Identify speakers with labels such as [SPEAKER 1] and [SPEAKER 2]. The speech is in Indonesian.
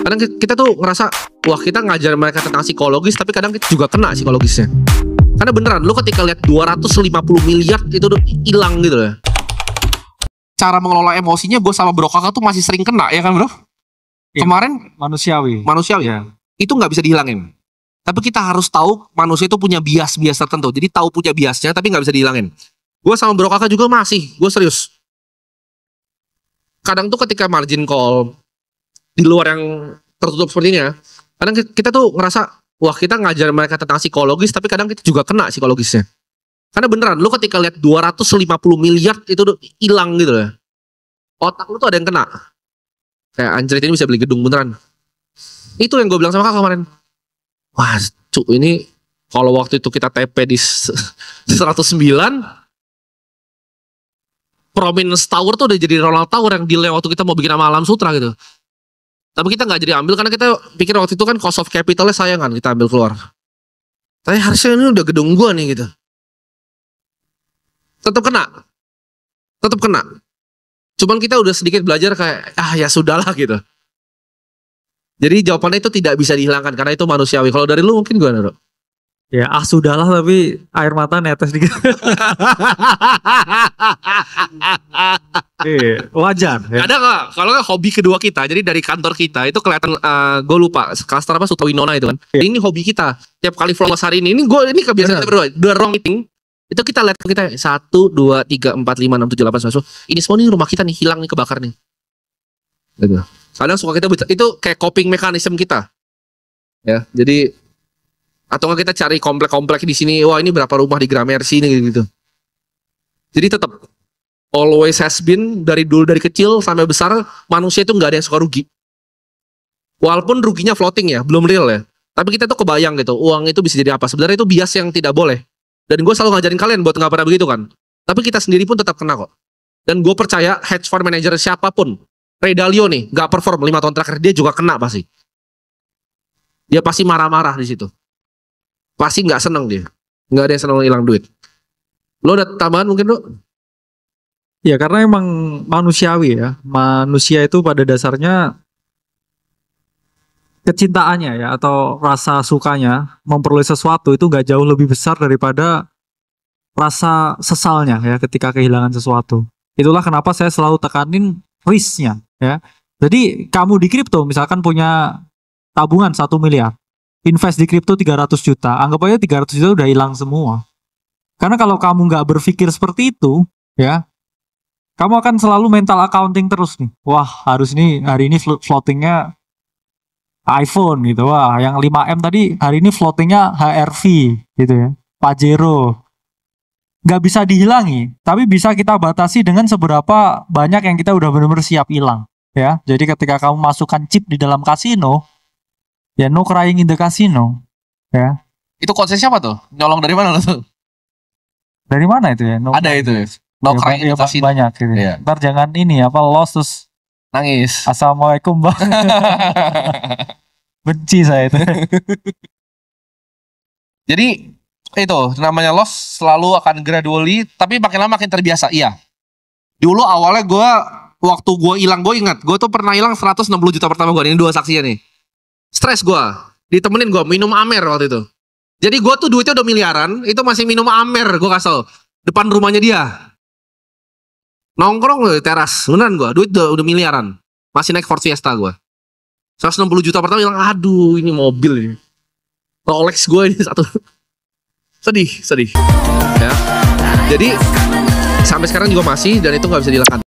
[SPEAKER 1] Kadang kita tuh ngerasa, wah kita ngajar mereka tentang psikologis, tapi kadang kita juga kena psikologisnya. Karena beneran, lu ketika lihat 250 miliar itu udah hilang gitu ya. Cara mengelola emosinya gue sama Bro Kakak tuh masih sering kena, ya kan bro?
[SPEAKER 2] Ya,
[SPEAKER 1] kemarin
[SPEAKER 2] manusiawi
[SPEAKER 1] ya. Itu nggak bisa dihilangin. Tapi kita harus tahu manusia itu punya bias tertentu. Jadi tahu punya biasnya, tapi nggak bisa dihilangin. Gue sama Bro Kakak juga gue serius. Kadang tuh ketika margin call di luar yang tertutup seperti ini ya, kadang kita tuh ngerasa, wah kita ngajar mereka tentang psikologis, tapi kadang kita juga kena psikologisnya. Karena beneran, lu ketika lihat 250 miliar itu udah hilang gitu ya. Otak lu tuh ada yang kena. Kayak anjir ini bisa beli gedung beneran. Itu yang gue bilang sama kakak kemarin. Wah cuk, ini kalau waktu itu kita TP di 109, Prominence Tower tuh udah jadi Ronald Tower yang deal waktu kita mau bikin sama Alam Sutra gitu. Tapi kita nggak jadi ambil karena kita pikir waktu itu kan cost of capitalnya sayang kan, kita ambil keluar. Tapi harusnya ini udah gedung gua nih gitu. Tetap kena. Cuman kita udah sedikit belajar kayak ya sudahlah gitu. Jadi jawabannya itu tidak bisa dihilangkan karena itu manusiawi. Kalau dari lu mungkin gimana, Bro?
[SPEAKER 2] ya, sudahlah, tapi air mata netes dikit. Wajar ya.
[SPEAKER 1] Ada nggak? Kalau hobi kedua kita, jadi dari kantor kita itu kelihatan, gue lupa cluster apa, Suta Winona itu kan. Ini hobi kita. Tiap kali flow hari ini kebiasaan kita berdua. Dua wrong meeting itu kita lihat kita 1, 2, 3, 4, 5, 6, 7, 8, 9, 10. Ini semua nih rumah kita nih hilang nih, kebakar nih. Gitu. Kadang suka kita itu kayak coping mechanism kita. Ya, jadi atau nggak kita cari komplek-komplek di sini, wah ini berapa rumah di Gramercy nih gitu. Jadi tetap always has been, dari kecil sampai besar, manusia itu nggak ada yang suka rugi. Walaupun ruginya floating ya, belum real ya. Tapi kita tuh kebayang gitu, uang itu bisa jadi apa. Sebenarnya itu bias yang tidak boleh. Dan gue selalu ngajarin kalian buat nggak pernah begitu kan. Tapi kita sendiri pun tetap kena kok. Dan gue percaya hedge fund manager siapapun, Ray Dalio nih, nggak perform 5 tahun terakhir, dia juga kena pasti. Dia pasti marah-marah di situ. Pasti nggak seneng dia. Nggak ada yang seneng hilang duit. Lo ada tambahan mungkin lo?
[SPEAKER 2] Ya karena emang manusiawi ya. Manusia itu pada dasarnya kecintaannya ya, atau rasa sukanya memperoleh sesuatu itu gak jauh lebih besar daripada rasa sesalnya ya ketika kehilangan sesuatu. Itulah kenapa saya selalu tekanin risknya ya. Jadi kamu di kripto misalkan punya tabungan 1 miliar, invest di kripto 300 juta, anggap aja 300 juta udah hilang semua. Karena kalau kamu nggak berpikir seperti itu ya, kamu akan selalu mental accounting terus nih. Wah, hari ini floatingnya iPhone gitu. Wah, yang 5M tadi hari ini floatingnya HRV gitu ya. Pajero. Nggak bisa dihilangi, tapi bisa kita batasi dengan seberapa banyak yang kita udah benar-benar siap hilang ya. Jadi ketika kamu masukkan chip di dalam kasino, ya no crying in the casino ya.
[SPEAKER 1] Itu konsep siapa tuh? Nyolong dari mana lo tuh?
[SPEAKER 2] Dari mana itu ya? No,
[SPEAKER 1] ada itu ya. No crying in the casino.
[SPEAKER 2] Banyak gitu.
[SPEAKER 1] Iya.
[SPEAKER 2] Ntar jangan ini apa loss terus
[SPEAKER 1] nangis.
[SPEAKER 2] Assalamualaikum bang. Benci saya itu.
[SPEAKER 1] Jadi itu namanya loss selalu akan gradually, tapi makin lama makin terbiasa. Iya. Dulu awalnya waktu gue hilang, gue ingat gue tuh pernah hilang 160 juta pertama gue. Ini 2 saksinya nih. Stres gue, ditemenin gue minum Amer waktu itu. Jadi gue tuh duitnya udah miliaran, itu masih minum Amer, gue kasih tau, depan rumahnya dia. Nongkrong loh teras, beneran gue, duit udah miliaran. Masih naik Ford Fiesta gue. 160 juta pertama hilang, aduh ini mobil ini. Rolex gue ini satu. Sedih. Ya. Jadi sampai sekarang juga masih, dan itu nggak bisa dihilangkan.